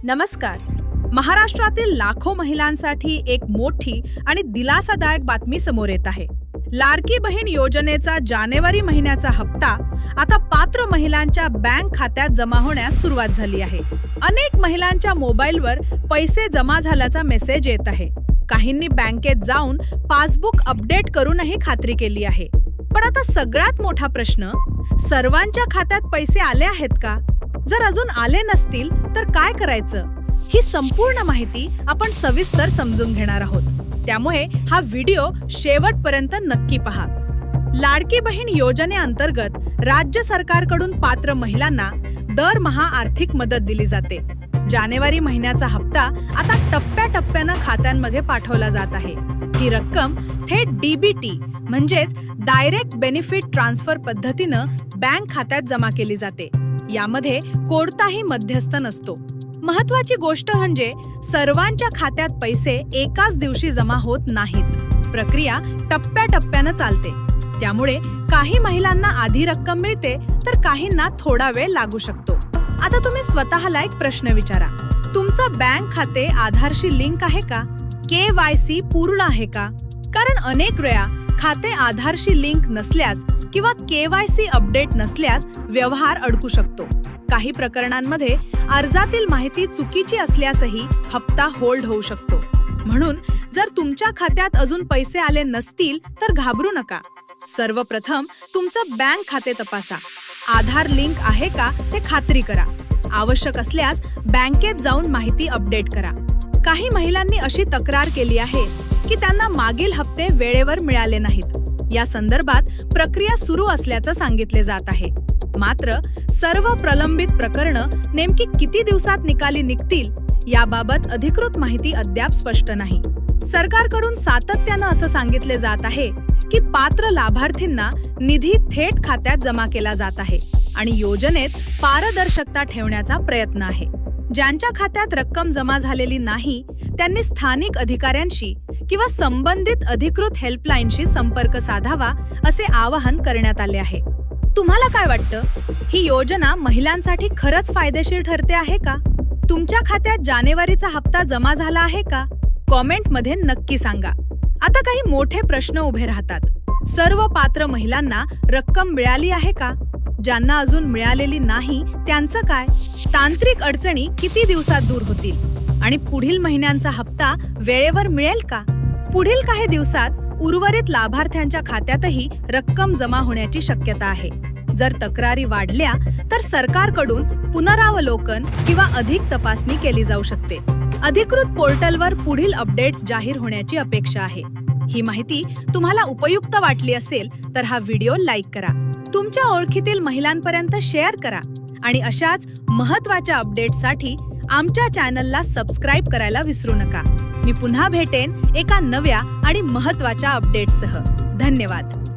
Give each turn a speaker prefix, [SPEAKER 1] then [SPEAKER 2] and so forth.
[SPEAKER 1] नमस्कार. महाराष्ट्रातील लाखो महिलांसाठी एक मोठी आणि दिलासादायक बातमी समोर येत आहे. लाडकी बहीण योजनेचा जानेवारी महिन्याचा हप्ता आता पात्र महिलांच्या बँक खात्यात जमा होण्यास सुरुवात झाली आहे. अनेक महिलांच्या मोबाईलवर पैसे जमा झाल्याचा मेसेज येत आहे. काहींनी बँकेत जाऊन पासबुक अपडेट करूनही खात्री केली आहे. पण आता सगळ्यात मोठा प्रश्न, सर्वांच्या खात्यात पैसे आले आहेत का? जर अजून आले नसतील तर काय करायचं? ही संपूर्ण माहिती आपण सविस्तर समजून घेणार आहोत. त्यामुळे हा व्हिडिओ शेवटपर्यंत नक्की पहा. लाडकी बहीण योजनेअंतर्गत राज्य सरकारकडून पात्र महिलांना दरमहा आर्थिक मदत दिली जाते. जानेवारी महिन्याचा हप्ता आता टप्प्याटप्प्यानं खात्यांमध्ये पाठवला जात आहे. ही रक्कम थेट डीबीटी म्हणजेच डायरेक्ट बेनिफिट ट्रान्सफर पद्धतीनं बँक खात्यात जमा केली जाते. यामध्ये कोणताही मध्यस्थ नसतो. महत्त्वाची गोष्ट म्हणजे सर्वांच्या खात्यात पैसे एकाच दिवशी जमा होत नाहीत. प्रक्रिया टप्प्याटप्प्यानं चालते. त्यामुळे काही महिलांना आधी रक्कम मिळते तर काहींना थोडा वेळ लागू शकतो. आता तुम्ही स्वतःला एक प्रश्न विचारा. तुमचं बँक खाते आधारशी लिंक आहे का? KYC पूर्ण आहे का? कारण अनेक वेळा खाते आधारशी लिंक नसल्यास किंवा KYC अपडेट नसल्यास व्यवहार अडकू शकतो. काही प्रकरणांमध्ये अर्जातील माहिती चुकीची असल्यासही हप्ता होल्ड होऊ शकतो. म्हणून जर तुमच्या खात्यात अजून पैसे आले नसतील तर घाबरू नका. सर्वप्रथम तुमचं बँक खाते तपासा. आधार लिंक आहे का ते खात्री करा. आवश्यक असल्यास बँकेत जाऊन माहिती अपडेट करा. काही महिलांनी अशी तक्रार केली आहे की त्यांना मागील हप्ते वेळेवर मिळाले नाहीत. या संदर्भात प्रक्रिया सुरू असल्याचं सांगितले जात आहे. मात्र सर्व प्रलंबित प्रकरणं नेमकी किती दिवसात निकाली निघतील याबाबत अधिकृत माहिती अद्याप स्पष्ट नाही. सरकारकडून सातत्यानं असं सांगितले जात आहे की पात्र लाभार्थींना निधी थेट खात्यात जमा केला जात आहे आणि योजनेत पारदर्शकता ठेवण्याचा प्रयत्न आहे. ज्यांच्या खात्यात रक्कम जमा झालेली नाही त्यांनी स्थानिक अधिकाऱ्यांशी किंवा संबंधित अधिकृत हेल्पलाईनशी संपर्क साधावा असे आवाहन करण्यात आले आहे. तुम्हाला काय वाटतं? ही योजना महिलांसाठी खरंच फायदेशीर ठरते आहे का? तुमच्या खात्यात जानेवारीचा हप्ता जमा झाला आहे का? कॉमेंटमध्ये नक्की सांगा. आता काही मोठे प्रश्न उभे राहतात. सर्व पात्र महिलांना रक्कम मिळाली आहे का? ज्यांना अजून मिळालेली नाही त्यांचं काय? तांत्रिक अडचणी किती दिवसात दूर होतील? आणि पुढील महिन्यांचा हप्ता वेळेवर मिळेल का? पुढील काही दिवसात उर्वरित लाभार्थ्यांच्या खात्यातही रक्कम जमा होण्याची शक्यता आहे. जर तक्रारी वाढल्या तर सरकारकडून पुनरावलोकन किंवा अधिक तपासणी केली जाऊ शकते. अधिकृत पोर्टलवर पुढील अपडेट्स जाहीर होण्याची अपेक्षा आहे. ही माहिती तुम्हाला उपयुक्त वाटली असेल तर हा व्हिडिओ लाईक करा. तुमच्या ओळखीतील महिलांपर्यंत शेअर करा आणि अशाच महत्त्वाच्या अपडेट्ससाठी आमच्या चॅनलला सबस्क्राईब करायला विसरू नका. मी पुन्हा भेटेन एका नव्या आणि महत्त्वाच्या अपडेटसह. धन्यवाद.